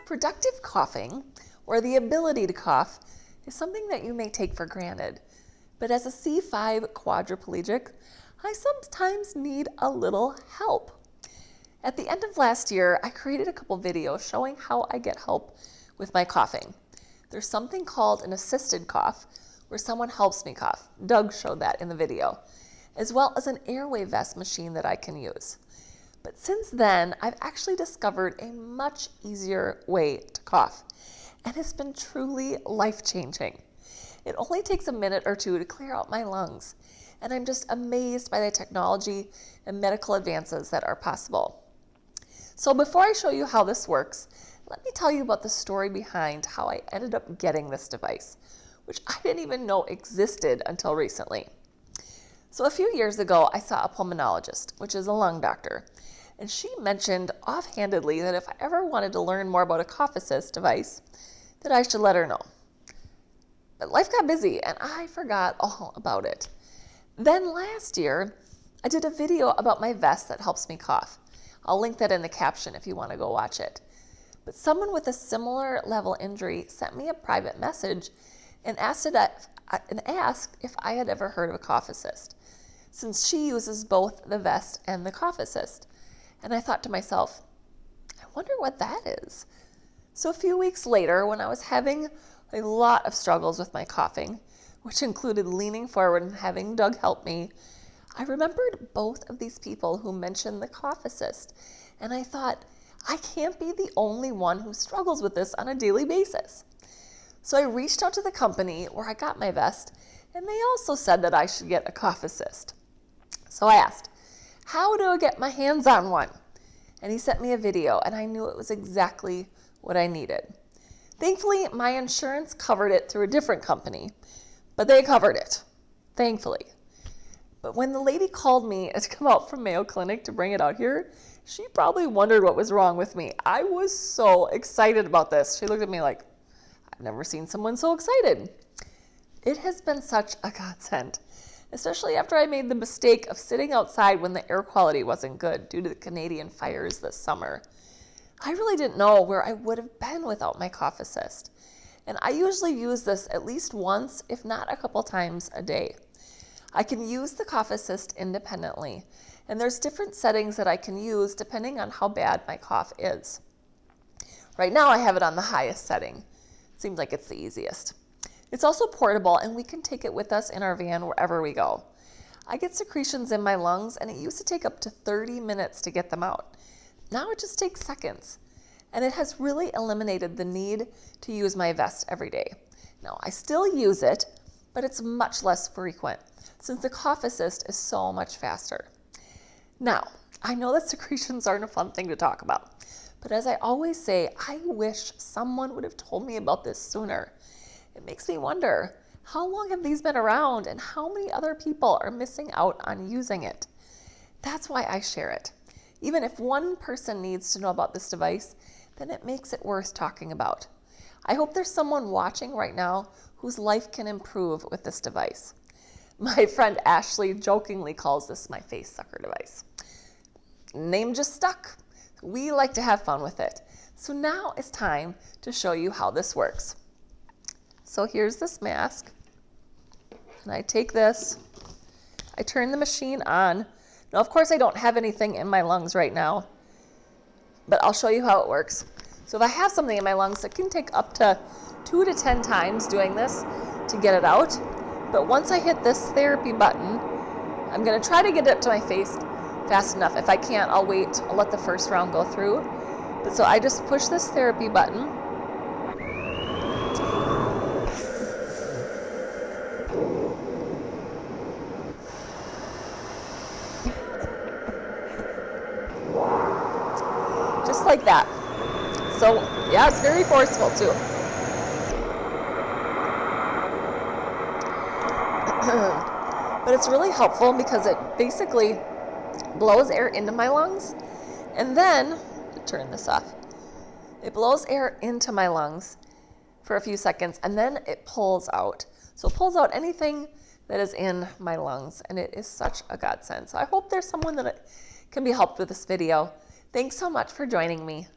productive coughing, or the ability to cough, is something that you may take for granted. But as a C5 quadriplegic, I sometimes need a little help. At the end of last year, I created a couple videos showing how I get help with my coughing. There's something called an assisted cough, where someone helps me cough. Doug showed that in the video, as well as an airway vest machine that I can use. But since then, I've actually discovered a much easier way to cough, and it's been truly life-changing. It only takes a minute or two to clear out my lungs, and I'm just amazed by the technology and medical advances that are possible. So before I show you how this works, let me tell you about the story behind how I ended up getting this device, which I didn't even know existed until recently. So a few years ago, I saw a pulmonologist, which is a lung doctor, and she mentioned offhandedly that if I ever wanted to learn more about a cough assist device, that I should let her know. But life got busy and I forgot all about it. Then last year, I did a video about my vest that helps me cough. I'll link that in the caption if you want to go watch it. But someone with a similar level injury sent me a private message and asked if I had ever heard of a cough assist, since she uses both the vest and the cough assist. And I thought to myself, I wonder what that is. So a few weeks later, when I was having a lot of struggles with my coughing, which included leaning forward and having Doug help me, I remembered both of these people who mentioned the cough assist, and I thought, I can't be the only one who struggles with this on a daily basis. So I reached out to the company where I got my vest, and they also said that I should get a cough assist. So I asked, how do I get my hands on one? And he sent me a video, and I knew it was exactly what I needed. Thankfully, my insurance covered it through a different company, but they covered it, thankfully. But when the lady called me to come out from Mayo Clinic to bring it out here, she probably wondered what was wrong with me. I was so excited about this. She looked at me like, I've never seen someone so excited. It has been such a godsend, especially after I made the mistake of sitting outside when the air quality wasn't good due to the Canadian fires this summer. I really didn't know where I would have been without my cough assist. And I usually use this at least once, if not a couple times a day. I can use the cough assist independently, and there's different settings that I can use depending on how bad my cough is. Right now I have it on the highest setting. It seems like it's the easiest. It's also portable, and we can take it with us in our van wherever we go. I get secretions in my lungs, and it used to take up to 30 minutes to get them out. Now it just takes seconds, and it has really eliminated the need to use my vest every day. Now, I still use it, but it's much less frequent since the cough assist is so much faster. Now, I know that secretions aren't a fun thing to talk about, but as I always say, I wish someone would have told me about this sooner. It makes me wonder, how long have these been around and how many other people are missing out on using it? That's why I share it. Even if one person needs to know about this device, then it makes it worth talking about. I hope there's someone watching right now whose life can improve with this device. My friend Ashley jokingly calls this my face sucker device. Name just stuck. We like to have fun with it. So now it's time to show you how this works. So here's this mask, and I take this, I turn the machine on. Now, of course, I don't have anything in my lungs right now, but I'll show you how it works. So if I have something in my lungs, it can take up to 2 to 10 times doing this to get it out. But once I hit this therapy button, I'm gonna try to get it to my face fast enough. If I can't, I'll wait. I'll let the first round go through. But so I just push this therapy button. Just like that. So yeah, it's very forceful too. But it's really helpful because it basically blows air into my lungs, and then, turn this off, it blows air into my lungs for a few seconds, and then it pulls out. So it pulls out anything that is in my lungs, and it is such a godsend. So I hope there's someone that can be helped with this video. Thanks so much for joining me.